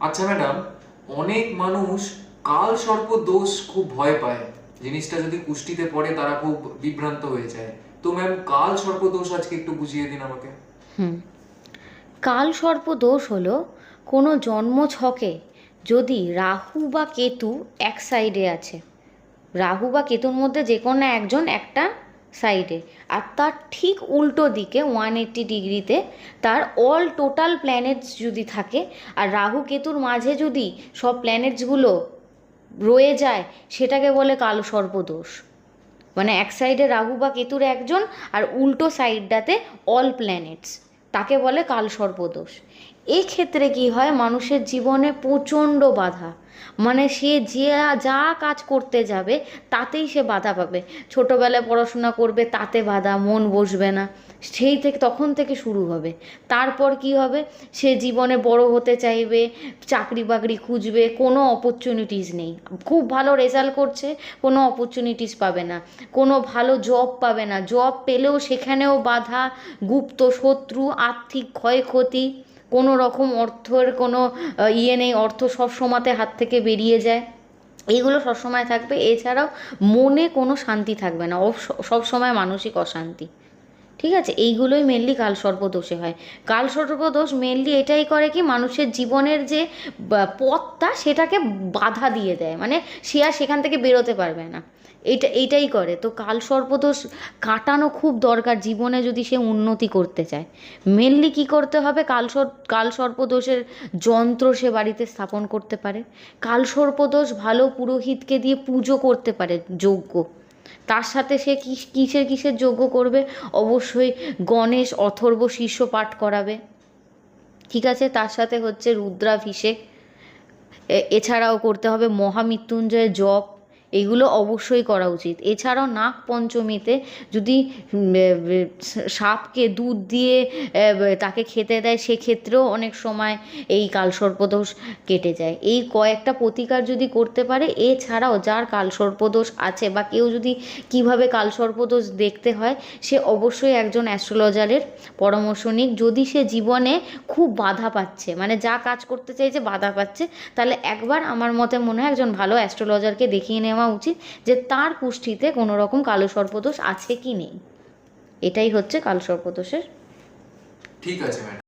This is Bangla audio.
আচ্ছা ম্যাডাম, অনেক মানুষ কাল সর্প দোষ খুব ভয় পায়। জিনিসটা যদি কুষ্টিতে পড়ে তারা খুব বিভ্রান্ত হয়ে যায়। তো ম্যাম, কাল সর্প দোষ আজকে একটু বুঝিয়ে দিন আমাকে। হুম। কালসর্প দোষ হলো কোনো জন্মছকে যদি রাহু বা কেতু এক সাইডে আছে, রাহু বা কেতুর মধ্যে যে কোনো একজন একটা সাইডে, আর তার ঠিক উল্টো দিকে 180 ডিগ্রিতে তার অল টোটাল প্ল্যানেটস যদি থাকে, আর রাহু কেতুর মাঝে যদি সব প্ল্যানেটসগুলো রয়ে যায়, সেটাকে বলে কালসর্প দোষ। মানে এক সাইডে রাহু বা কেতুর একজন, আর উল্টো সাইডটাতে অল প্ল্যানেটস, তাকে বলে কালসর্পদোষ। এক্ষেত্রে কি হয়, মানুষের জীবনে প্রচণ্ড বাধা, মানে সে যে যা কাজ করতে যাবে তাতেই সে বাধা পাবে। ছোটোবেলায় পড়াশোনা করবে, তাতে বাধা, মন বসবে না, সেই থেকে তখন থেকে শুরু হবে। তারপর কি হবে, সে জীবনে বড় হতে চাইবে, চাকরি বাকরি খুঁজবে, কোনো অপরচুনিটিস নেই, খুব ভালো রেজাল্ট করছে, কোনো অপরচুনিটিস পাবে না, কোনো ভালো জব পাবে না, জব পেলেও সেখানেও বাধা, গুপ্ত শত্রু, আর্থিক ক্ষয়ক্ষতি, কোনো রকম অর্থের কোনো ইয়ে নেই, অর্থ সব সময়তে হাত থেকে বেরিয়ে যায়, এইগুলো সবসময় থাকবে। এছাড়াও মনে কোনো শান্তি থাকবে না, সব সময় মানসিক অশান্তি। ঠিক আছে, এইগুলোই মেনলি কালসর্পদোষে হয়। কালসর্পদোষ মেনলি এটাই করে কি, মানুষের জীবনের যে পথটা সেটাকে বাধা দিয়ে দেয়, মানে সে আর সেখান থেকে বেরোতে পারবে না, এইটাই করে। তো কালসর্পদোষ কাটানো খুব দরকার জীবনে, যদি সে উন্নতি করতে চায়। মেনলি কি করতে হবে, কালসর্পদোষের যন্ত্র সে বাড়িতে স্থাপন করতে পারে, কালসর্পদোষ ভালো পুরোহিতকে দিয়ে পুজো করতে পারে, যজ্ঞ। তার সাথে সে কিসের কিসের যজ্ঞ করবে, অবশ্যই গণেশ অথর্ব শীর্ষ পাঠ করাবে। ঠিক আছে, তার সাথে হচ্ছে রুদ্রাভিষেক, এছাড়াও করতে হবে মহামৃত্যুঞ্জয় জপ, এগুলো অবশ্যই করা উচিত। এছাড়াও নাগ পঞ্চমীতে যদি সাপকে দুধ দিয়ে তাকে খেতে দেয়, সেক্ষেত্রেও অনেক সময় এই কালসর্পদোষ কেটে যায়। এই কয়েকটা প্রতিকার যদি করতে পারে, এছাড়াও যার কালসর্পদোষ আছে বা কেউ যদি কিভাবে কালসর্পদোষ দেখতে হয়, সে অবশ্যই একজন অ্যাস্ট্রোলজারের পরামর্শ নিক। যদি সে জীবনে খুব বাধা পাচ্ছে, মানে যা কাজ করতে চাইছে বাধা পাচ্ছে, তাহলে একবার আমার মতে মনে হয় একজন ভালো অ্যাস্ট্রোলজারকে দেখিয়ে নেওয়া উচিত, যে তার কুষ্ঠিতে কোনো রকম কালসর্পদোষ আছে কি নেই। এটাই হচ্ছে কালসর্পদোষের। ঠিক আছে ম্যাডাম।